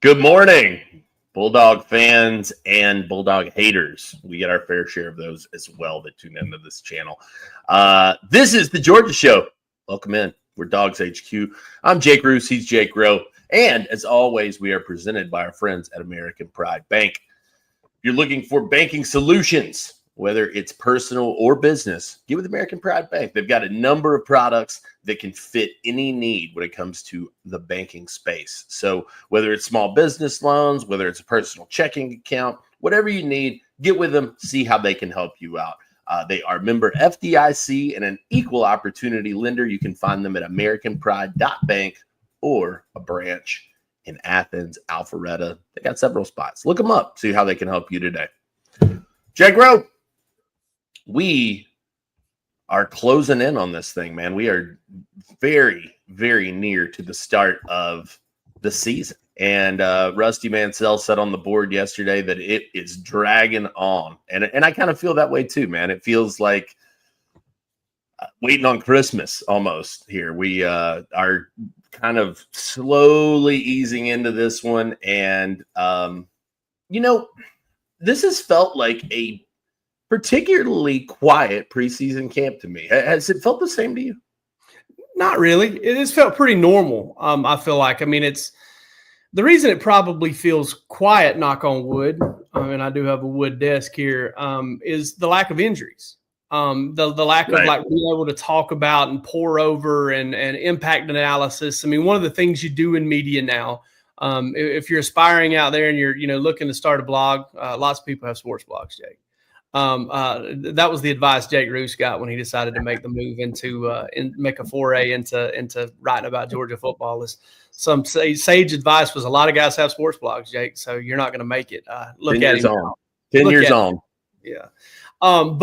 Good morning, Bulldog fans and Bulldog haters. We get our fair share of those as well that tune into this channel. This is the Georgia Show. Welcome in. We're DawgsHQ. I'm Jake Roos. He's Jake Rowe. And as always, we are presented by our friends at American Pride Bank. If you're looking for banking solutions, whether it's personal or business, get with American Pride Bank. They've got a number of products that can fit any need when it comes to the banking space. So whether it's small business loans, whether it's a personal checking account, whatever you need, get with them, see how they can help you out. They are member FDIC and an equal opportunity lender. You can find them at americanpride.bank or a branch in Athens, Alpharetta. They got several spots. Look them up, see how they can help you today. Jake Rowe. We are closing in on this thing, man. We are very, very near to the start of the season. And Rusty Mansell said on the board yesterday that it is dragging on. And I kind of feel that way too, man. It feels like waiting on Christmas almost here. We are kind of slowly easing into this one. And, this has felt like a particularly quiet preseason camp to me. Has it felt the same to you? Not really. It has felt pretty normal. I feel like, it's the reason it probably feels quiet, knock on wood, and I do have a wood desk here, is the lack of injuries. The lack of being able to talk about and pour over and impact analysis. One of the things you do in media now, if you're aspiring out there and you're, looking to start a blog, lots of people have sports blogs, Jake. That was the advice Jake Roos got when he decided to make the move make a foray into writing about Georgia football. Is some sage advice was a lot of guys have sports blogs, Jake, so you're not going to make it. Look 10 at years him. on. 10 years on. Yeah. One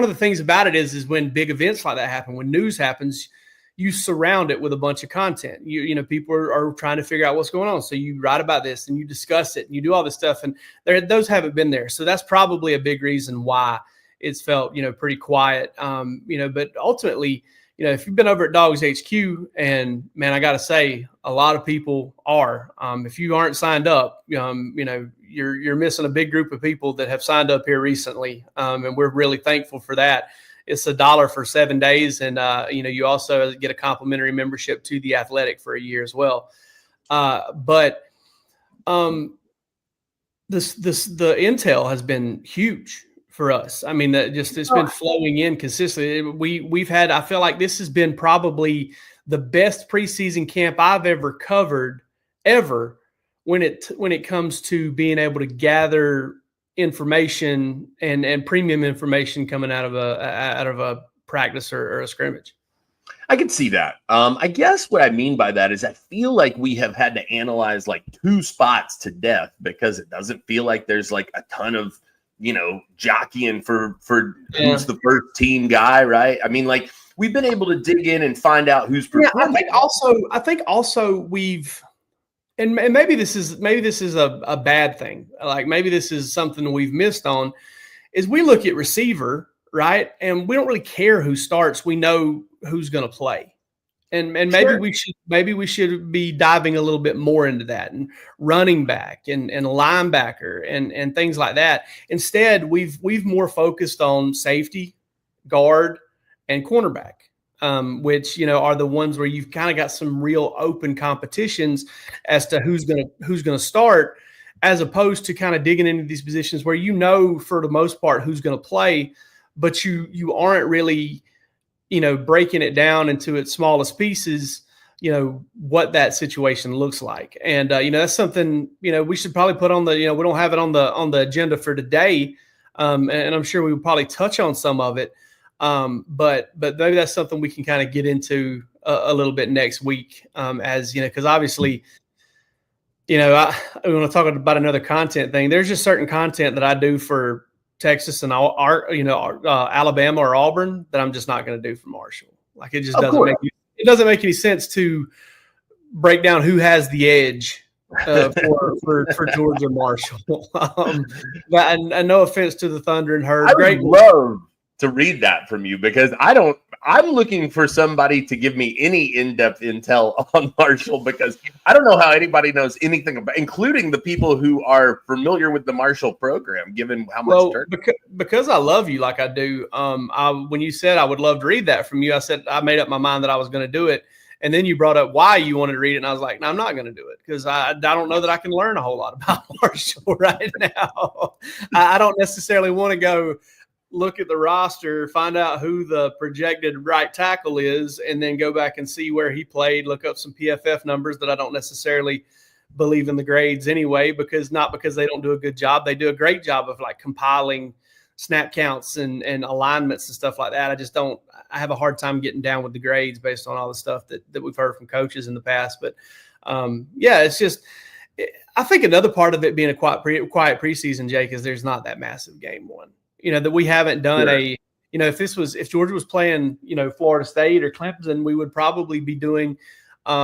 of the things about it is when big events like that happen, when news happens, you surround it with a bunch of content. People are trying to figure out what's going on. So you write about this and you discuss it and you do all this stuff. And those haven't been there. So that's probably a big reason why it's felt, pretty quiet. But ultimately, if you've been over at DawgsHQ, and man, I got to say, a lot of people are. If you aren't signed up, you're missing a big group of people that have signed up here recently. And we're really thankful for that. It's $1 for 7 days. And, you also get a complimentary membership to The Athletic for a year as well. The intel has been huge for us. It's been flowing in consistently. I feel like this has been probably the best preseason camp I've ever covered ever when it comes to being able to gather information and premium information coming out of a practice or a scrimmage. I can see that. I guess what I mean by that is I feel like we have had to analyze like two spots to death because it doesn't feel like there's like a ton of, jockeying for who's the first team guy, right? We've been able to dig in and find out who's performing. I think also we've, and maybe this is a bad thing. Like maybe this is something we've missed on, is we look at receiver, right? And we don't really care who starts. We know who's going to play. And maybe we should be diving a little bit more into that, and running back and linebacker and things like that. Instead, we've more focused on safety, guard, and cornerback. Which are the ones where you've kind of got some real open competitions as to who's gonna start, as opposed to kind of digging into these positions where for the most part who's gonna play, but you aren't really breaking it down into its smallest pieces. What that situation looks like, and that's something we should probably put on the we don't have it on the agenda for today, and I'm sure we would probably touch on some of it. But maybe that's something we can kind of get into a little bit next week, because obviously, I want to talk about another content thing. There's just certain content that I do for Texas and Alabama or Auburn that I'm just not going to do for Marshall. Like it just doesn't make any sense to break down who has the edge for Georgia Marshall. And no offense to the Thunder and Herd. I would love to read that from you because I I'm looking for somebody to give me any in-depth intel on Marshall, because I don't know how anybody knows anything about, including the people who are familiar with the Marshall program, given how much dirt. Because I love you like I do. When you said I would love to read that from you, I said I made up my mind that I was going to do it. And then you brought up why you wanted to read it. And I was like, no, I'm not going to do it because I don't know that I can learn a whole lot about Marshall right now. I don't necessarily want to go look at the roster, find out who the projected right tackle is, and then go back and see where he played, look up some PFF numbers that I don't necessarily believe in the grades anyway, because they don't do a good job. They do a great job of like compiling snap counts and alignments and stuff like that. I have a hard time getting down with the grades based on all the stuff that we've heard from coaches in the past. But it's just, I think another part of it being a quiet preseason, Jake, is there's not that massive game one. That we haven't done if Georgia was playing, Florida State or Clemson, we would probably be doing, a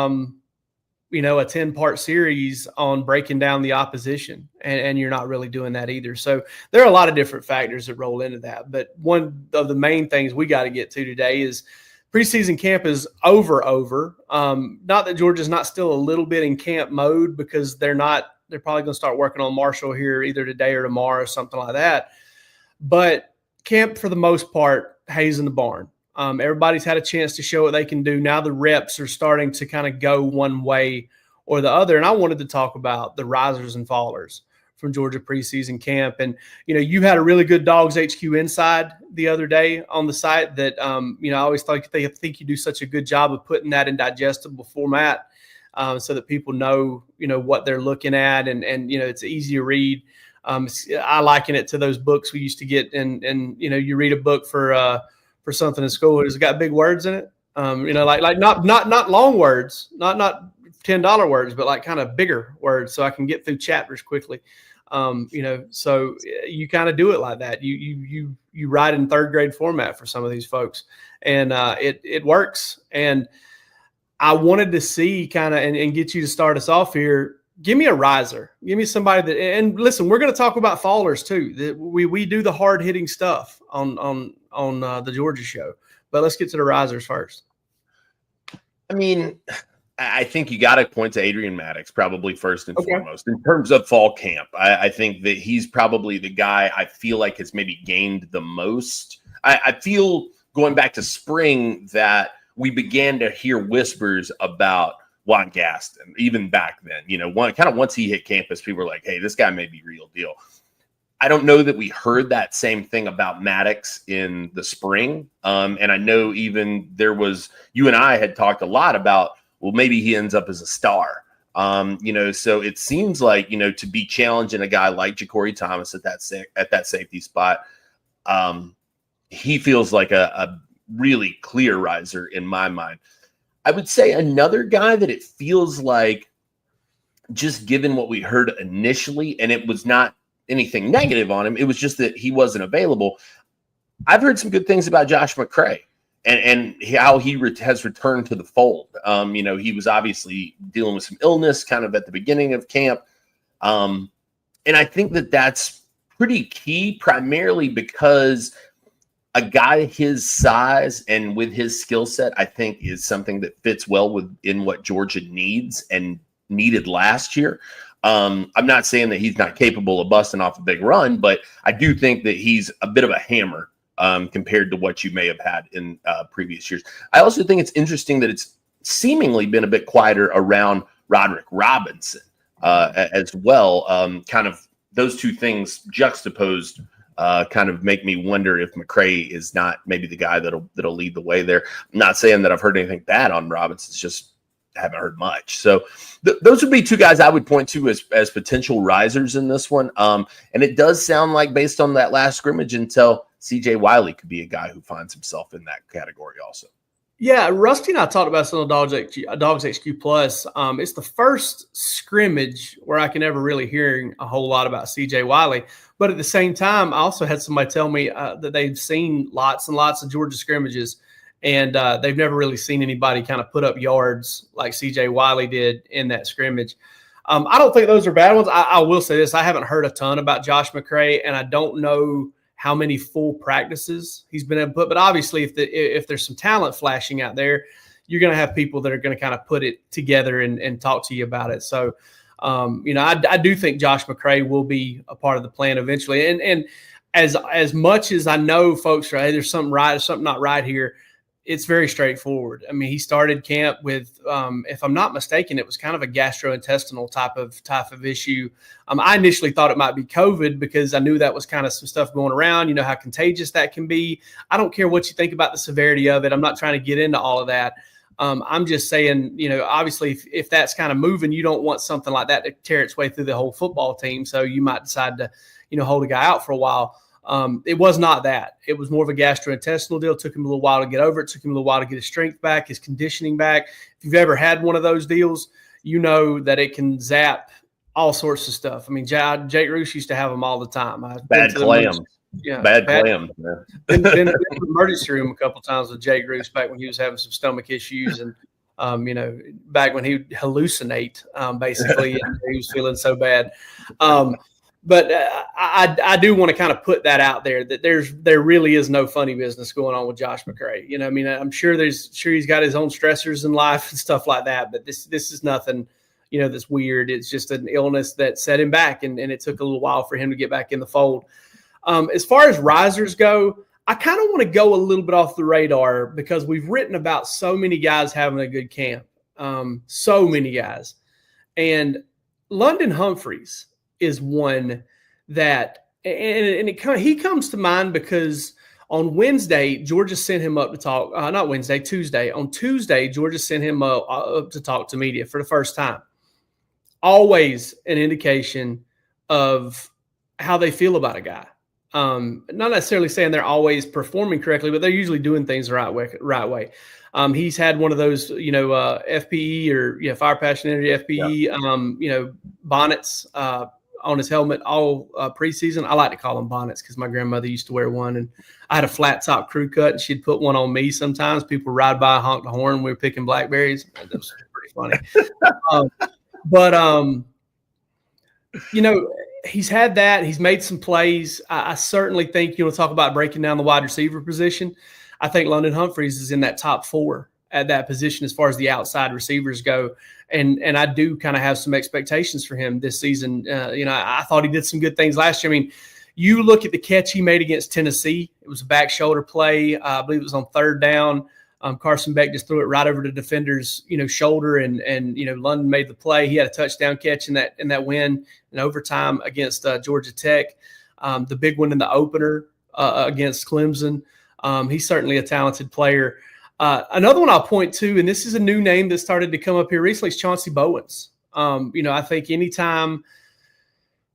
10-part series on breaking down the opposition, and you're not really doing that either. So there are a lot of different factors that roll into that. But one of the main things we got to get to today is preseason camp is over. Not that Georgia's not still a little bit in camp mode, because they're probably going to start working on Marshall here either today or tomorrow or something like that. But camp, for the most part, hays in the barn. Everybody's had a chance to show what they can do. Now the reps are starting to kind of go one way or the other. And I wanted to talk about the risers and fallers from Georgia preseason camp. And, you had a really good DawgsHQ inside the other day on the site that, I always think you do such a good job of putting that in digestible format so that people know, what they're looking at and it's easy to read. I liken it to those books we used to get, and you read a book for something in school. It's got big words in it, like not long words, not $10 words, but like kind of bigger words, so I can get through chapters quickly. So you kind of do it like that. You write in third grade format for some of these folks, and it works. And I wanted to see kind of and get you to start us off here. Give me a riser. Give me somebody that, and listen, we're going to talk about fallers too. We do the hard hitting stuff on the Georgia show, but let's get to the risers first. I mean, I think you got to point to Adrian Maddox probably first and foremost in terms of fall camp. I think that he's probably the guy I feel like has maybe gained the most. I feel going back to spring that we began to hear whispers about Juan Gaston, even back then, once he hit campus, people were like, hey, this guy may be real deal. I don't know that we heard that same thing about Maddox in the spring. And I know even you and I had talked a lot about, well, maybe he ends up as a star. So it seems like, to be challenging a guy like Ja'Cory Thomas at that safety spot, he feels like a really clear riser in my mind. I would say another guy that it feels like, just given what we heard initially, and it was not anything negative on him, it was just that he wasn't available. I've heard some good things about Josh McCray and how he has returned to the fold. He was obviously dealing with some illness kind of at the beginning of camp. And I think that that's pretty key, primarily because a guy his size and with his skill set, I think, is something that fits well within what Georgia needs and needed last year. I'm not saying that he's not capable of busting off a big run, but I do think that he's a bit of a hammer compared to what you may have had in previous years. I also think it's interesting that it's seemingly been a bit quieter around Roderick Robinson as well. Kind of those two things juxtaposed kind of make me wonder if McCray is not maybe the guy that'll lead the way there. I'm not saying that I've heard anything bad on Robinson. It's just haven't heard much. So those would be two guys I would point to as potential risers in this one. And it does sound like, based on that last scrimmage intel, CJ Wiley could be a guy who finds himself in that category also. Yeah, Rusty and I talked about some of DawgsHQ Plus. It's the first scrimmage where I can ever really hear a whole lot about CJ Wiley. But at the same time, I also had somebody tell me that they've seen lots and lots of Georgia scrimmages, and they've never really seen anybody kind of put up yards like CJ Wiley did in that scrimmage. I don't think those are bad ones. I will say this. I haven't heard a ton about Josh McCray, and I don't know how many full practices he's been able to put. But obviously, if there's some talent flashing out there, you're going to have people that are going to kind of put it together and talk to you about it. So, I do think Josh McCray will be a part of the plan eventually. And as much as I know folks are, hey, there's something right, there's something not right here, it's very straightforward. I mean, he started camp with, if I'm not mistaken, it was kind of a gastrointestinal type of issue. I initially thought it might be COVID because I knew that was kind of some stuff going around. You know how contagious that can be. I don't care what you think about the severity of it. I'm not trying to get into all of that. I'm just saying, obviously if that's kind of moving, you don't want something like that to tear its way through the whole football team. So you might decide to, hold a guy out for a while. It was not that. It was more of a gastrointestinal deal. It took him a little while to get over it. It took him a little while to get his strength back, his conditioning back. If you've ever had one of those deals, you know that it can zap all sorts of stuff. I mean, Jake Roos used to have them all the time. Bad clams. Yeah, bad clams. Been in the emergency room a couple of times with Jake Roos back when he was having some stomach issues and, back when he would hallucinate, basically, and he was feeling so bad. But I do want to kind of put that out there that there really is no funny business going on with Josh McCray. I'm sure he's got his own stressors in life and stuff like that. But this is nothing, that's weird. It's just an illness that set him back, and it took a little while for him to get back in the fold. As far as risers go, I kind of want to go a little bit off the radar because we've written about so many guys having a good camp, so many guys, and London Humphreys is one that, and he comes to mind because on Wednesday, Georgia sent him up to talk, not Wednesday, Tuesday. On Tuesday, Georgia sent him up to talk to media for the first time. Always an indication of how they feel about a guy. Not necessarily saying they're always performing correctly, but they're usually doing things the right way. He's had one of those, FPE or Fire Passion Energy FPE, bonnets on his helmet all preseason. I like to call them bonnets because my grandmother used to wear one, and I had a flat top crew cut, and she'd put one on me sometimes. People ride by, honk the horn. We were picking blackberries. That was pretty funny. He's had that. He's made some plays. I certainly think, talk about breaking down the wide receiver position. I think London Humphreys is in that top 4 at that position as far as the outside receivers go. And I do kind of have some expectations for him this season. I thought he did some good things last year. I mean, you look at the catch he made against Tennessee. It was a back shoulder play. I believe it was on 3rd down. Carson Beck just threw it right over the defender's, shoulder, and London made the play. He had a touchdown catch in that win in overtime against Georgia Tech. The big one in the opener against Clemson. He's certainly a talented player. Another one I'll point to, and this is a new name that started to come up here recently, is Chauncey Bowens. I think anytime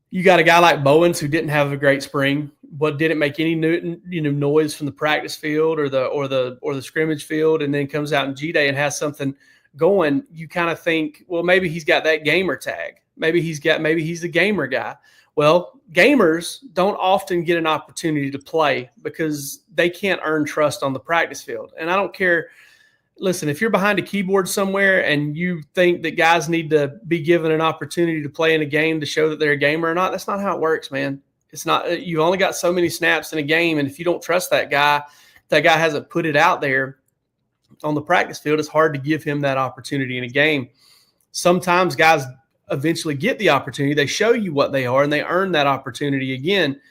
you got a guy like Bowens who didn't have a great spring, but didn't make any noise from the practice field or the scrimmage field, and then comes out in G-Day and has something going, you kind of think, well, maybe he's got that gamer tag. Maybe he's a gamer guy. Well, gamers don't often get an opportunity to play because they can't earn trust on the practice field. And I don't care. Listen, if you're behind a keyboard somewhere and you think that guys need to be given an opportunity to play in a game to show that they're a gamer or not, that's not how it works, man. It's not. You've only got so many snaps in a game, and if you don't trust that guy hasn't put it out there on the practice field, it's hard to give him that opportunity in a game. Sometimes guys eventually get the opportunity. They show you what they are, and they earn that opportunity again.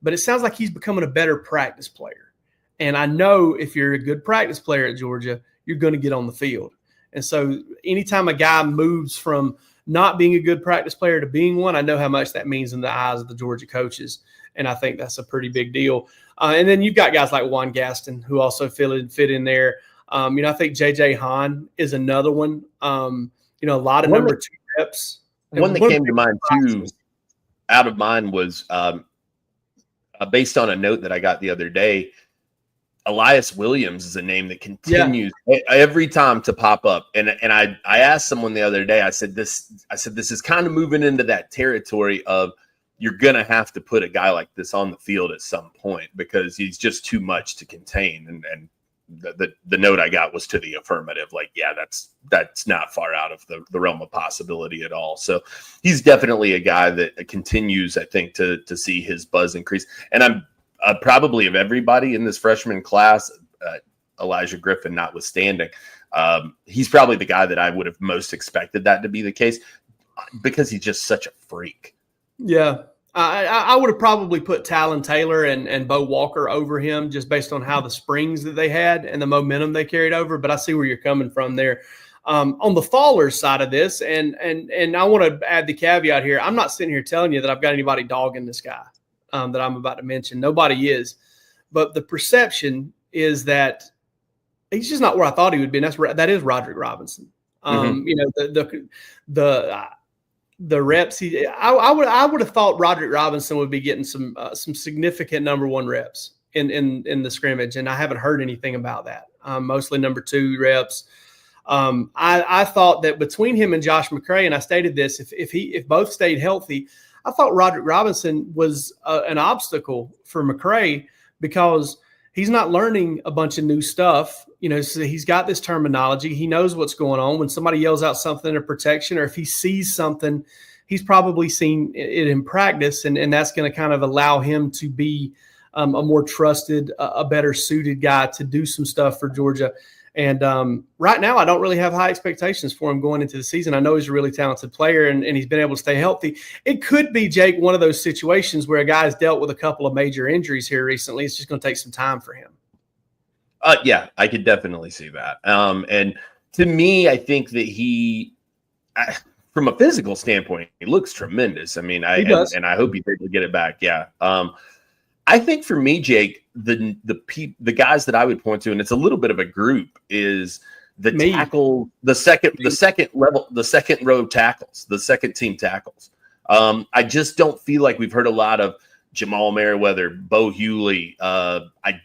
But it sounds like he's becoming a better practice player. And I know if you're a good practice player at Georgia, you're going to get on the field. And so anytime a guy moves from not being a good practice player to being one, I know how much that means in the eyes of the Georgia coaches. And I think that's a pretty big deal. And then you've got guys like Juan Gaston who also fit in there. I think J.J. Hahn is another one. A lot of number 2 reps. One that came to mind too, out of mind, was based on a note that I got the other day. Elias Williams is a name that continues every time to pop up. And I asked someone the other day, I said this is kind of moving into that territory of you're going to have to put a guy like this on the field at some point because he's just too much to contain. And the note I got was to the affirmative, like, yeah, that's not far out of the realm of possibility at all. So he's definitely a guy that continues, I think, to see his buzz increase. And probably of everybody in this freshman class, Elijah Griffin notwithstanding, he's probably the guy that I would have most expected that to be the case because he's just such a freak. Yeah. I would have probably put Talon Taylor and Bo Walker over him just based on how the springs that they had and the momentum they carried over. But I see where you're coming from there. On the Fallers side of this, and I want to add the caveat here. I'm not sitting here telling you that I've got anybody dogging this guy that I'm about to mention. Nobody is. But the perception is that he's just not where I thought he would be. And that is Roderick Robinson. You know, the reps I would have thought Roderick Robinson would be getting some significant number 1 reps in the scrimmage, and I haven't heard anything about that. Mostly number 2 reps. I thought that between him and Josh McCray, and I stated this, if both stayed healthy, I thought Roderick Robinson was an obstacle for McCray because he's not learning a bunch of new stuff. You know, so he's got this terminology. He knows what's going on. When somebody yells out something in protection, or if he sees something, he's probably seen it in practice, and that's going to kind of allow him to be a more trusted, a better suited guy to do some stuff for Georgia. And right now, I don't really have high expectations for him going into the season. I know he's a really talented player, and he's been able to stay healthy. It could be, Jake, one of those situations where a guy's dealt with a couple of major injuries here recently. It's just going to take some time for him. Yeah, I could definitely see that. And to me, I think that from a physical standpoint, he looks tremendous. I mean, I hope he's able to get it back. Yeah. I think for me, Jake, the guys that I would point to, and it's a little bit of a group, is the tackle, the second row tackles, the second team tackles. I just don't feel like we've heard a lot of Jamal Merriweather, Bo Hughley. I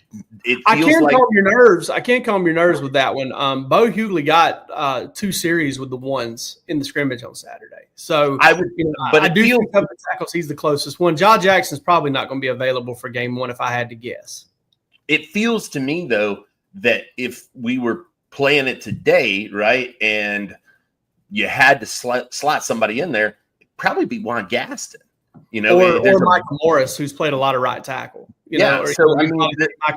can't calm your nerves with that one. Bo Hughley got 2 series with the ones in the scrimmage on Saturday. So I do think of the tackles, he's the closest one. John Jackson's probably not going to be available for game 1 if I had to guess. It feels to me, though, that if we were playing it today, right, and you had to slot somebody in there, it'd probably be Juan Gaston. You know, or Michael Morris, who's played a lot of right tackle. Michael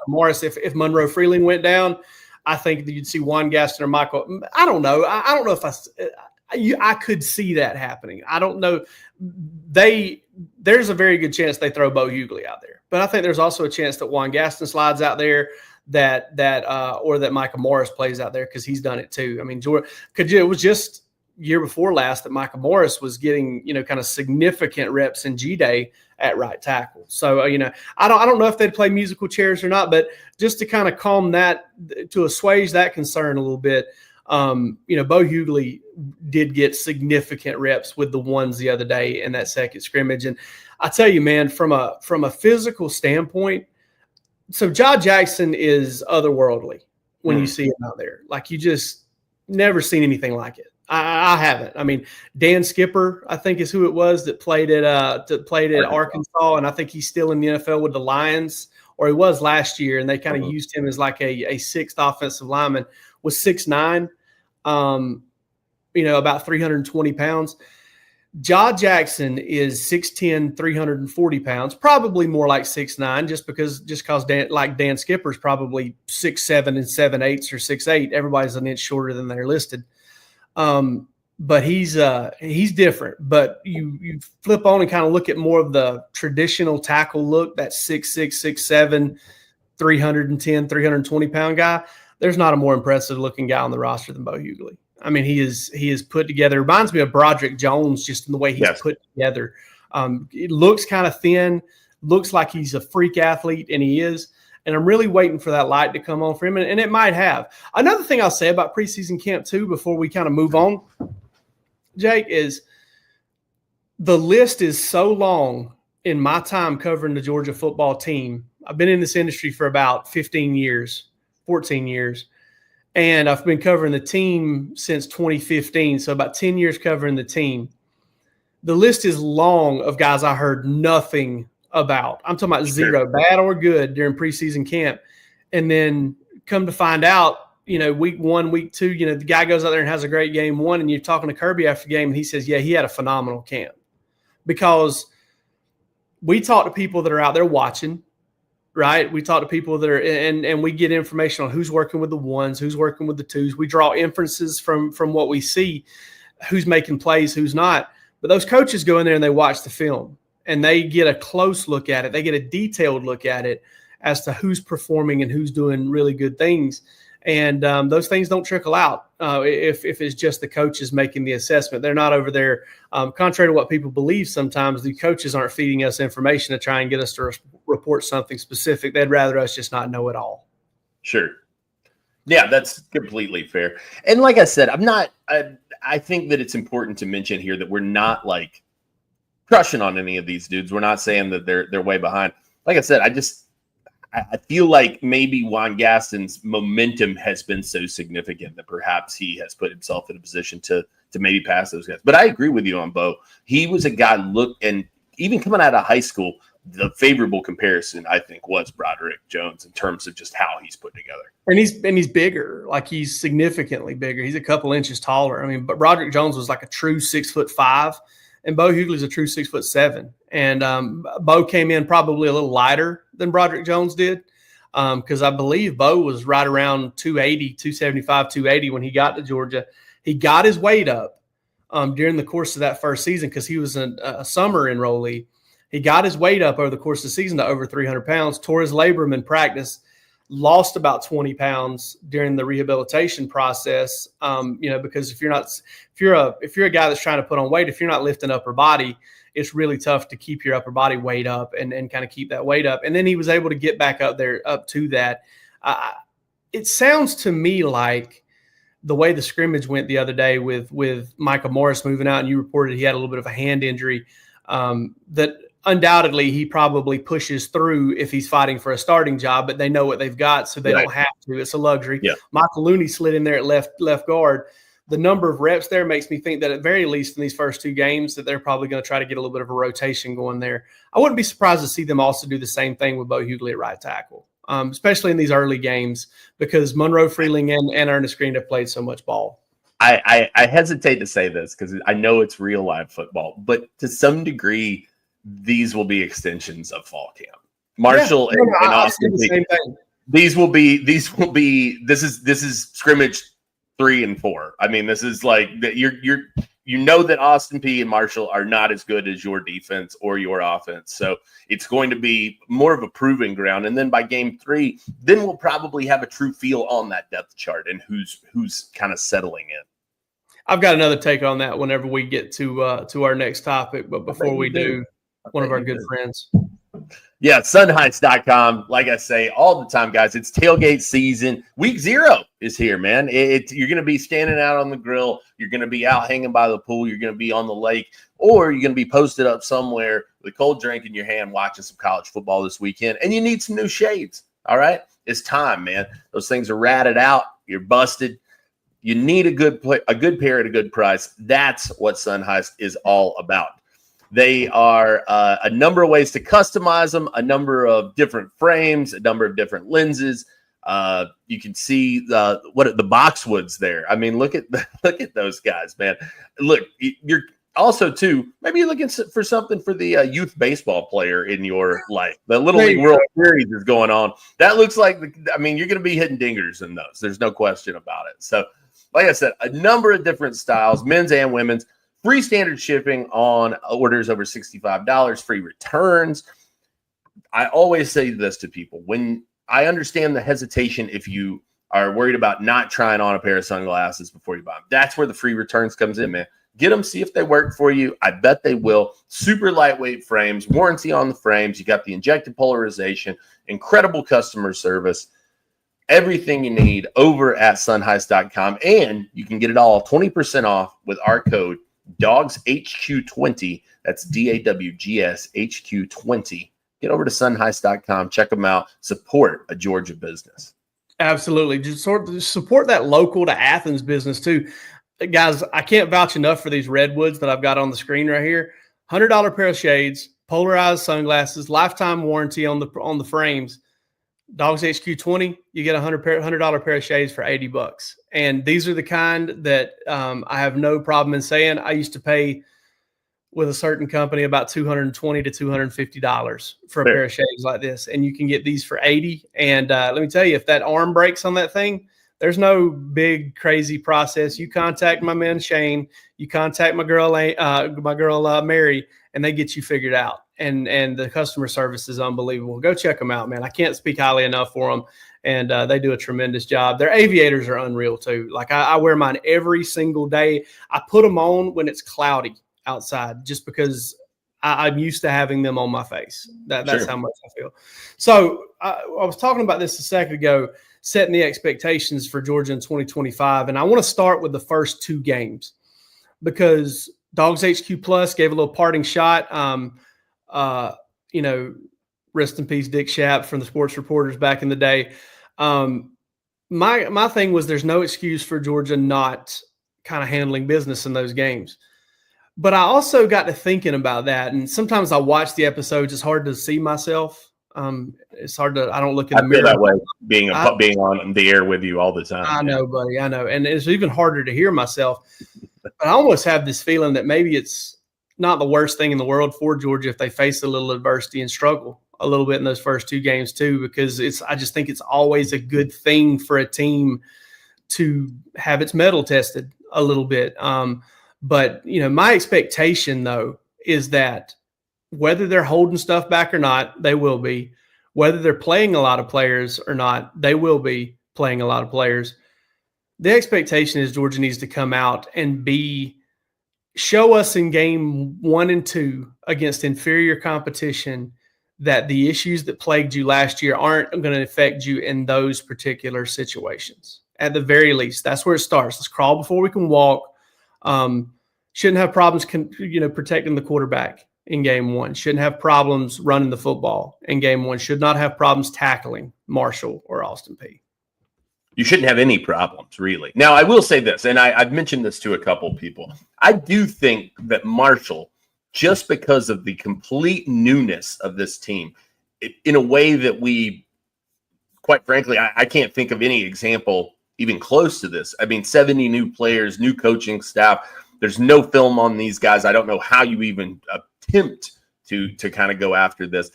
Morris, if Monroe Freeling went down, I think that you'd see Juan Gaston or Michael. I don't know. I don't know if I could see that happening. I don't know. There's a very good chance they throw Bo Hughley out there, but I think there's also a chance that Juan Gaston slides out there, or that Michael Morris plays out there because he's done it too. I mean, it was just year before last that Michael Morris was getting, kind of significant reps in G-Day at right tackle. So, I don't know if they'd play musical chairs or not, but just to kind of to assuage that concern a little bit, Bo Hughley did get significant reps with the ones the other day in that second scrimmage. And I tell you, man, from a physical standpoint, so John Jackson is otherworldly when you see him out there. Like, you just never seen anything like it. I haven't. I mean, Dan Skipper, I think, is who it was that played at Arkansas, and I think he's still in the NFL with the Lions, or he was last year, and they kind of used him as like a sixth offensive lineman. Was 6'9", about 320 pounds. Ja Jackson is 6'10", 340 pounds, probably more like 6'9", just because Dan Skipper's probably 6'7" and 7/8 or 6'8". Everybody's an inch shorter than they're listed. But he's different. But you flip on and kind of look at more of the traditional tackle look, that 6'6", 6'7", 310, 320 pound guy. There's not a more impressive looking guy on the roster than Bo Hughley. I mean, he is put together. Reminds me of Broderick Jones just in the way he's put together. It looks kind of thin, looks like he's a freak athlete, and he is. And I'm really waiting for that light to come on for him, and it might have. Another thing I'll say about preseason camp too, before we kind of move on, Jake, is the list is so long in my time covering the Georgia football team. I've been in this industry for about 14 years, and I've been covering the team since 2015, so about 10 years covering the team. The list is long of guys I heard nothing about. I'm talking about zero, bad or good, during preseason camp. And then come to find out, week 1, week 2, the guy goes out there and has a great game 1, and you're talking to Kirby after the game, and he says, yeah, he had a phenomenal camp. Because we talk to people that are out there watching, right? We talk to people that are, and we get information on who's working with the ones, who's working with the twos. We draw inferences from what we see, who's making plays, who's not. But those coaches go in there and they watch the film and they get a close look at it. They get a detailed look at it as to who's performing and who's doing really good things. And those things don't trickle out if it's just the coaches making the assessment. They're not over there. Contrary to what people believe, sometimes the coaches aren't feeding us information to try and get us to report something specific. They'd rather us just not know it all. Sure. Yeah, that's completely fair. And like I said, I think that it's important to mention here that we're not like crushing on any of these dudes. We're not saying that they're way behind. Like I said, I feel like maybe Juan Gaston's momentum has been so significant that perhaps he has put himself in a position to maybe pass those guys. But I agree with you on Bo. He was a guy and even coming out of high school, the favorable comparison, I think, was Broderick Jones in terms of just how he's put together. And he's bigger, like he's significantly bigger. He's a couple inches taller. I mean, but Broderick Jones was like a true 6'5", and Bo Hughley's a true 6'7". And Bo came in probably a little lighter than Broderick Jones did, because I believe Bo was right around 280, 275, 280 when he got to Georgia. He got his weight up during the course of that first season because he was a summer enrollee. He got his weight up over the course of the season to over 300 pounds, tore his labrum in practice, lost about 20 pounds during the rehabilitation process. Because if you're a guy that's trying to put on weight, if you're not lifting upper body, it's really tough to keep your upper body weight up and kind of keep that weight up. And then he was able to get back up to that. It sounds to me like the way the scrimmage went the other day with Micah Morris moving out, and you reported he had a little bit of a hand injury, that undoubtedly he probably pushes through if he's fighting for a starting job, but they know what they've got, so they don't have to. It's a luxury. Yeah. Michael Looney slid in there at left guard. The number of reps there makes me think that at very least in these first two games that they're probably going to try to get a little bit of a rotation going there. I wouldn't be surprised to see them also do the same thing with Bo Hughley at right tackle, especially in these early games, because Monroe Freeling and Ernest Green have played so much ball. I hesitate to say this because I know it's real live football, but to some degree, these will be extensions of fall camp. Marshall and Austin. This is scrimmage 3 and 4. I mean, this is like that. You know that Austin Peay and Marshall are not as good as your defense or your offense, so it's going to be more of a proving ground. And then by game 3, then we'll probably have a true feel on that depth chart and who's kind of settling in. I've got another take on that whenever we get to our next topic, but before we do, one of our good friends. Yeah, sunheist.com. Like I say all the time, guys, it's tailgate season. Week 0 is here, man. You're going to be standing out on the grill. You're going to be out hanging by the pool. You're going to be on the lake, or you're going to be posted up somewhere with a cold drink in your hand watching some college football this weekend, and you need some new shades, all right? It's time, man. Those things are ratted out. You're busted. You need a good pair at a good price. That's what Sunheist is all about. They are a number of ways to customize them, a number of different frames, a number of different lenses. You can see the boxwoods there. I mean, look at those guys, man. Look, you're also too maybe you're looking for something for the youth baseball player in your life. The Little League World Series is going on. That looks like you're going to be hitting dingers in those. There's no question about it. So, like I said, a number of different styles, men's and women's. Free standard shipping on orders over $65, free returns. I always say this to people. When I understand the hesitation if you are worried about not trying on a pair of sunglasses before you buy them. That's where the free returns comes in, man. Get them, see if they work for you. I bet they will. Super lightweight frames, warranty on the frames. You got the injected polarization, incredible customer service. Everything you need over at sunheist.com. And you can get it all 20% off with our code DawgsHQ20. That's DAWGSHQ20. Get over to sunheist.com. Check them out. Support a Georgia business. Absolutely. Just sort of support that local to Athens business too. Guys, I can't vouch enough for these redwoods that I've got on the screen right here. $100 pair of shades, polarized sunglasses, lifetime warranty on the frames. DawgsHQ20, you get $100 pair of shades for $80. And these are the kind that I have no problem in saying. I used to pay with a certain company about $220 to $250 for a pair of shades like this, and you can get these for $80. And let me tell you, if that arm breaks on that thing, there's no big crazy process. You contact my man Shane, you contact my girl Mary, and they get you figured out. And the customer service is unbelievable. Go check them out, man. I can't speak highly enough for them. And they do a tremendous job. Their aviators are unreal too. Like I wear mine every single day. I put them on when it's cloudy outside, just because I'm used to having them on my face. That's how much I feel. So I was talking about this a second ago, setting the expectations for Georgia in 2025. And I want to start with the first two games, because DawgsHQ Plus gave a little parting shot. Rest in peace, Dick Shapp from the Sports Reporters back in the day. My thing was, there's no excuse for Georgia not kind of handling business in those games. But I also got to thinking about that, and sometimes I watch the episodes. It's hard to see myself. It's hard to. I don't look in the mirror. I feel that way being on the air with you all the time. I know, buddy. I know, and it's even harder to hear myself. But I almost have this feeling that maybe it's not the worst thing in the world for Georgia if they face a little adversity and struggle a little bit in those first two games too, because I just think it's always a good thing for a team to have its mettle tested a little bit. But my expectation though is that whether they're holding stuff back or not, they will be. Whether they're playing a lot of players or not, they will be playing a lot of players. The expectation is Georgia needs to come out and show us in game 1 and 2 against inferior competition that the issues that plagued you last year aren't going to affect you in those particular situations. At the very least, that's where it starts. Let's crawl before we can walk. Shouldn't have problems, protecting the quarterback in game 1. Shouldn't have problems running the football in game 1. Should not have problems tackling Marshall or Austin Peay. You shouldn't have any problems, really. Now, I will say this, and I've mentioned this to a couple people. I do think that Marshall, just because of the complete newness of this team, in a way that we, quite frankly, I can't think of any example even close to this. I mean, 70 new players, new coaching staff. There's no film on these guys. I don't know how you even attempt to kind of go after this.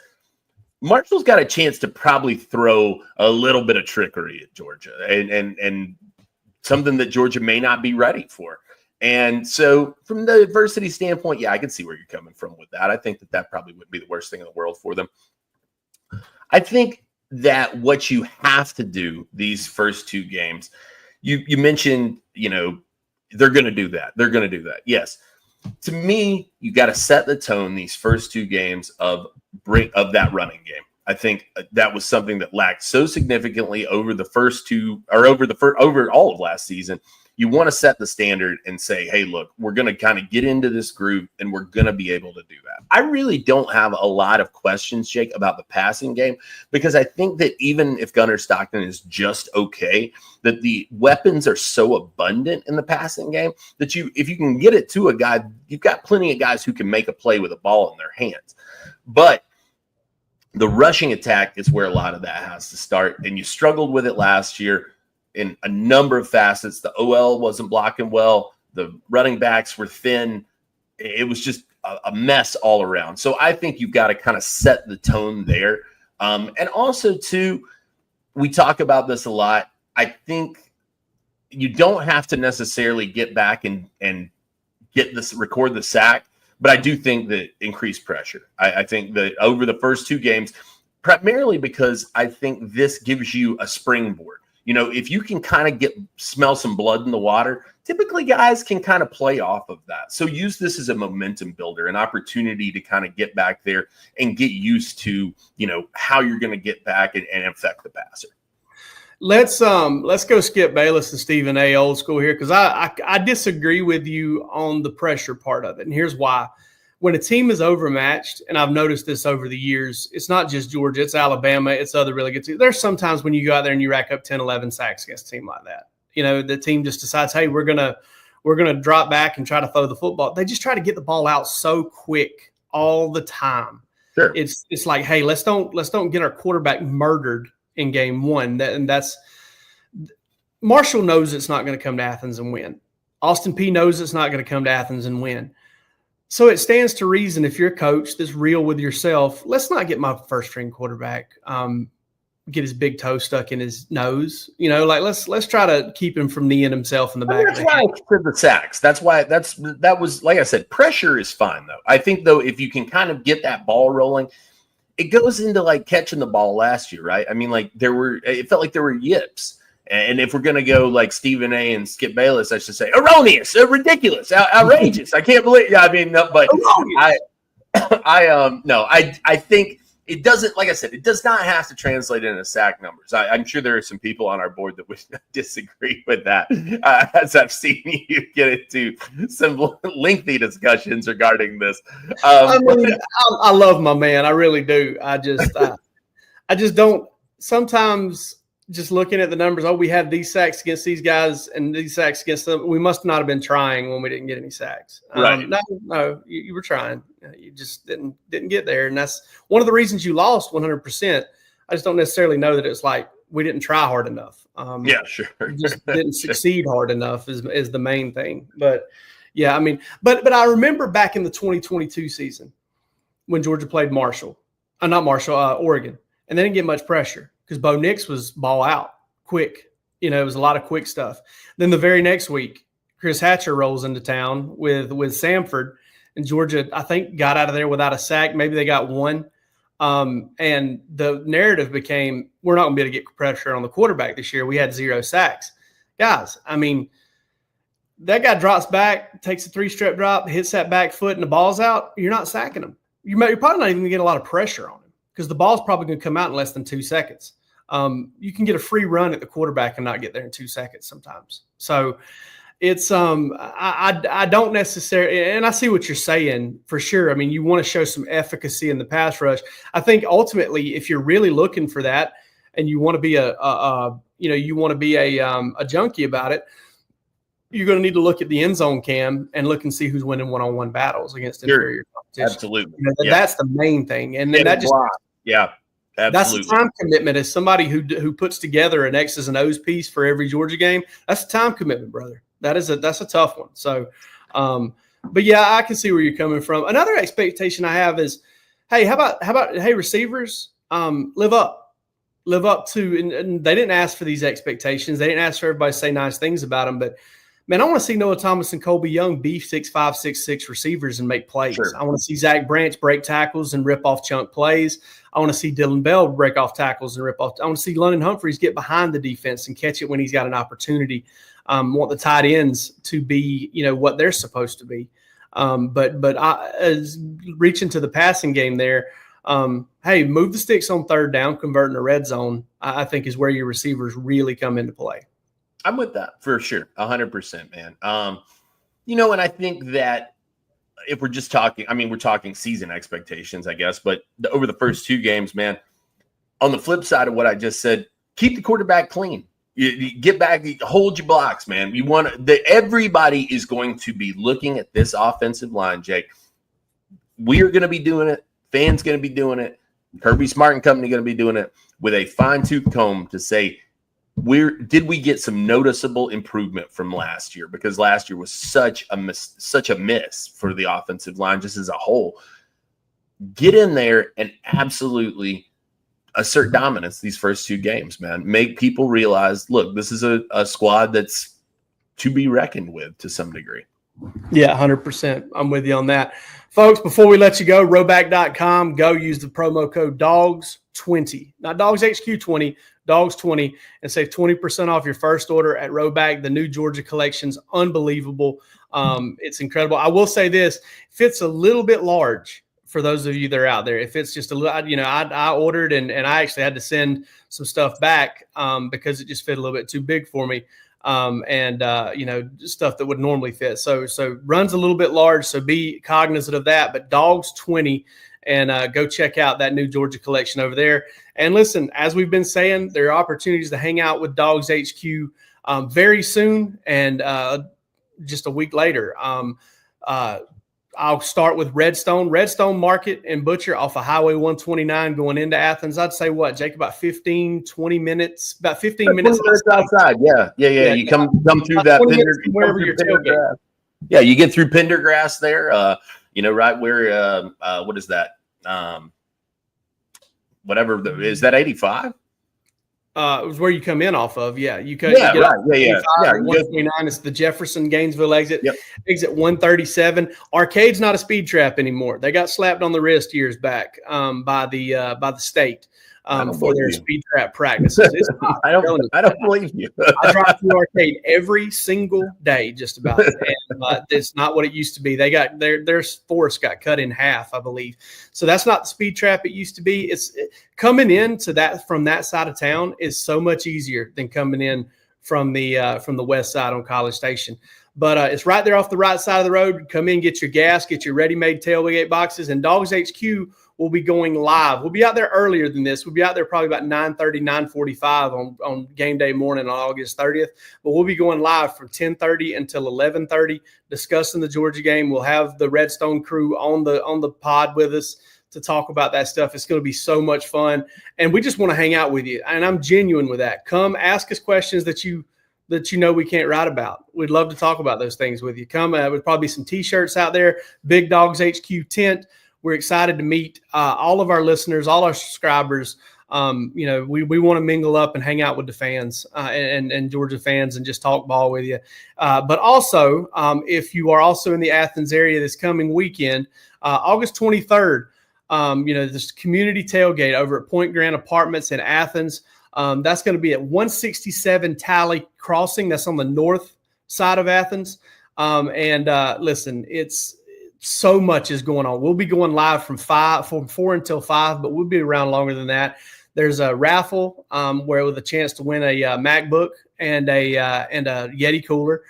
Marshall's got a chance to probably throw a little bit of trickery at Georgia and something that Georgia may not be ready for. And so from the adversity standpoint, yeah, I can see where you're coming from with that. I think that probably wouldn't be the worst thing in the world for them. I think that what you have to do these first two games, you mentioned, they're going to do that. They're going to do that. Yes. To me, you got to set the tone these first two games of that running game. I think that was something that lacked so significantly over the first two, or over all of last season. You want to set the standard and say, hey, look, we're going to kind of get into this groove and we're going to be able to do that. I really don't have a lot of questions, Jake, about the passing game, because I think that even if Gunnar Stockton is just okay, that the weapons are so abundant in the passing game that if you can get it to a guy, you've got plenty of guys who can make a play with a ball in their hands. But the rushing attack is where a lot of that has to start. And you struggled with it last year in a number of facets. The OL wasn't blocking well. The running backs were thin. It was just a mess all around. So I think you've got to kind of set the tone there. And also, too, we talk about this a lot. I think you don't have to necessarily get back and record the sack, but I do think that increased pressure. I think that over the first two games, primarily because I think this gives you a springboard. If you can kind of smell some blood in the water, typically guys can kind of play off of that. So use this as a momentum builder, an opportunity to kind of get back there and get used to, how you're going to get back and affect the passer. Let's go Skip Bayless and Stephen A. old school here, because I disagree with you on the pressure part of it. And here's why. When a team is overmatched, and I've noticed this over the years, it's not just Georgia, it's Alabama, it's other really good teams. There's sometimes when you go out there and you rack up 10, 11 sacks against a team like that. The team just decides, hey, we're gonna drop back and try to throw the football. They just try to get the ball out so quick all the time. Sure. It's like, hey, let's don't get our quarterback murdered in game 1. And that's Marshall knows it's not going to come to Athens and win. Austin Peay knows it's not going to come to Athens and win. So it stands to reason if you're a coach that's real with yourself, let's not get my first string quarterback get his big toe stuck in his nose. Like let's try to keep him from kneeing himself in the back. That's why I said the sacks. That was like I said, pressure is fine though. I think though, if you can kind of get that ball rolling, it goes into like catching the ball last year, right? I mean, like it felt like there were yips. And if we're going to go like Stephen A. and Skip Bayless, I should say erroneous, ridiculous, outrageous. I can't believe. Yeah, I mean, no, but I think it doesn't. Like I said, it does not have to translate into sack numbers. I'm sure there are some people on our board that would disagree with that, as I've seen you get into some lengthy discussions regarding this. I love my man. I really do. I just don't sometimes. Just looking at the numbers, we have these sacks against these guys and these sacks against them. We must not have been trying when we didn't get any sacks. Right. No, you were trying. You just didn't get there. And that's one of the reasons you lost 100%. I just don't necessarily know that it's like we didn't try hard enough. Yeah, sure. Just didn't succeed hard enough is the main thing. But, yeah, I mean, but I remember back in the 2022 season when Georgia played Oregon, and they didn't get much pressure. Because Bo Nix was ball out quick. It was a lot of quick stuff. Then the very next week, Chris Hatcher rolls into town with Samford, and Georgia, I think, got out of there without a sack. Maybe they got one. And the narrative became, we're not going to be able to get pressure on the quarterback this year. We had 0 sacks. Guys, I mean, that guy drops back, takes a 3-step drop, hits that back foot, and the ball's out. You're not sacking him. You're probably not even going to get a lot of pressure on him because the ball's probably going to come out in less than 2 seconds. You can get a free run at the quarterback and not get there in 2 seconds sometimes. So it's I don't necessarily, and I see what you're saying for sure. I mean, you want to show some efficacy in the pass rush. I think ultimately, if you're really looking for that, and you want to be a junkie about it, you're going to need to look at the end zone cam and look and see who's winning one-on-one battles against inferior competition. Absolutely, that's the main thing, and then that just Absolutely. That's a time commitment. As somebody who puts together an X's and O's piece for every Georgia game, that's a time commitment, brother. That's a tough one. So, but yeah, I can see where you're coming from. Another expectation I have is, hey, how about receivers, live up to, and they didn't ask for these expectations. They didn't ask for everybody to say nice things about them, but man, I want to see Noah Thomas and Colby Young be 6'5", 6'6" receivers and make plays. Sure. I want to see Zach Branch break tackles and rip off chunk plays. I want to see Dylan Bell break off tackles and rip off. I want to see London Humphreys get behind the defense and catch it when he's got an opportunity. Want the tight ends to be, what they're supposed to be. But as reaching to the passing game there, hey, move the sticks on third down, convert in the red zone, I think is where your receivers really come into play. I'm with that for sure. 100%, man. And I think that if we're just talking, we're talking season expectations, I guess, but over the first 2 games, man, on the flip side of what I just said, keep the quarterback clean. You get back, hold your blocks, man. Everybody is going to be looking at this offensive line, Jake. We are going to be doing it. Fans going to be doing it. Kirby Smart and company going to be doing it with a fine-tooth comb to say, did we get some noticeable improvement from last year? Because last year was such a miss for the offensive line just as a whole. Get in there and absolutely assert dominance these first 2 games, man. Make people realize, look, this is a squad that's to be reckoned with to some degree. Yeah, 100%. I'm with you on that. Folks, before we let you go, rowback.com, go use the promo code DawgsHQ, not DawgsHQ 20, Dogs20, and save 20% off your first order at Rowback. The new Georgia collection's unbelievable. It's incredible. I will say this, fits a little bit large for those of you that are out there. If it's just a little, I ordered and I actually had to send some stuff back because it just fit a little bit too big for me. Stuff that would normally fit. So runs a little bit large. So be cognizant of that, but Dogs20, and go check out that new Georgia collection over there. And listen, as we've been saying, there are opportunities to hang out with DawgsHQ very soon. And just a week later, I'll start with Redstone Market and Butcher off of Highway 129 going into Athens. I'd say what, Jake, about 15 minutes outside. Yeah. You come through that wherever you're tailgating. Yeah, you get through Pendergrass there. You know, right where what is that? Is that 85? It was where you come in off of. Yeah, you get right. Yeah. 129. It's the Jefferson Gainesville exit. Yep. Exit 137. Arcade's not a speed trap anymore. They got slapped on the wrist years back by the state for their speed trap practices. It's not, I don't believe you. I drive through Arcade every single day, just about. And it's not what it used to be. They got their forest got cut in half, I believe. So that's not the speed trap it used to be. Coming into that from that side of town is so much easier than coming in from the west side on College Station. But it's right there off the right side of the road. Come in, get your gas, get your ready-made tailgate boxes, and DawgsHQ will be going live. We'll be out there earlier than this. We'll be out there probably about 9:30, 9:45 on game day morning on August 30th. But we'll be going live from 10:30 until 11:30, discussing the Georgia game. We'll have the Redstone crew on the pod with us to talk about that stuff. It's going to be so much fun, and we just want to hang out with you. And I'm genuine with that. Come ask us questions that you know we can't write about. We'd love to talk about those things with you. Come, there'll probably be some T-shirts out there. Big DawgsHQ tent. We're excited to meet all of our listeners, all our subscribers. We want to mingle up and hang out with the fans and Georgia fans and just talk ball with you. But also, if you are also in the Athens area this coming weekend, August 23rd, this community tailgate over at Point Grant Apartments in Athens. That's going to be at 167 Tally Crossing. That's on the north side of Athens. Listen, it's so much is going on. We'll be going live from 4 until 5, but we'll be around longer than that. There's a raffle where with a chance to win a MacBook and a Yeti cooler.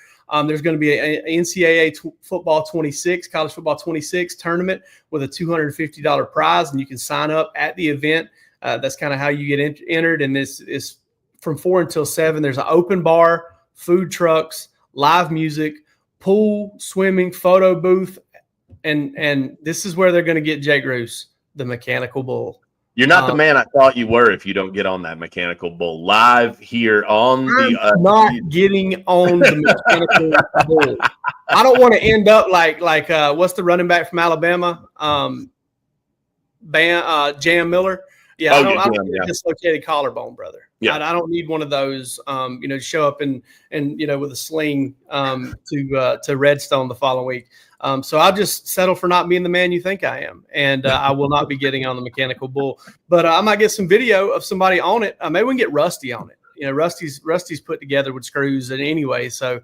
There's going to be an NCAA football 26, college football 26 tournament with a $250 prize, and you can sign up at the event. That's kind of how you get entered. And this is from 4 until 7. There's an open bar, food trucks, live music, pool, swimming, photo booth. And this is where they're going to get Jake Roos, the mechanical bull. You're not the man I thought you were if you don't get on that mechanical bull live here on I'm not getting on the mechanical bull. I don't want to end up like what's the running back from Alabama? Jam Miller. Yeah, I don't need a dislocated collarbone, brother. Yeah. I don't need one of those, show up and with a sling to Redstone the following week. So I'll just settle for not being the man you think I am, and I will not be getting on the mechanical bull. But I might get some video of somebody on it. Maybe we can get Rusty on it. Rusty's put together with screws anyway, so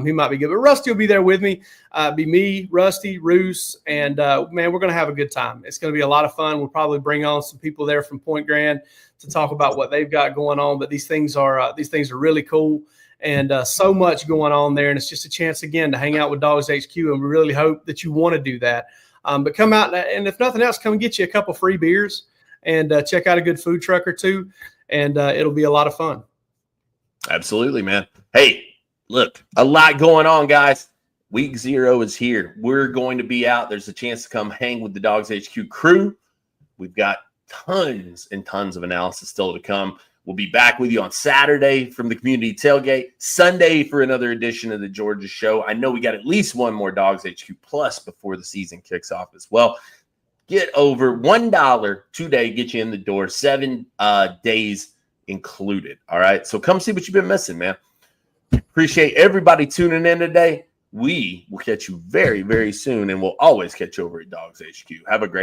he might be good. But Rusty will be there with me. Be me, Rusty, Roos, and man, we're going to have a good time. It's going to be a lot of fun. We'll probably bring on some people there from Point Grand to talk about what they've got going on. But these things are really cool. And so much going on there. And it's just a chance, again, to hang out with DawgsHQ. And we really hope that you want to do that. But come out, and if nothing else, come get you a couple free beers and check out a good food truck or two. And it'll be a lot of fun. Absolutely, man. Hey, look, a lot going on, guys. Week 0 is here. We're going to be out. There's a chance to come hang with the DawgsHQ crew. We've got tons and tons of analysis still to come. We'll be back with you on Saturday from the community tailgate, Sunday for another edition of the Georgia Show. I know we got at least one more DawgsHQ Plus before the season kicks off as well. Get over $1 today, get you in the door, 7 days included. All right, so come see what you've been missing, man. Appreciate everybody tuning in today. We will catch you very, very soon, and we'll always catch you over at DawgsHQ. Have a great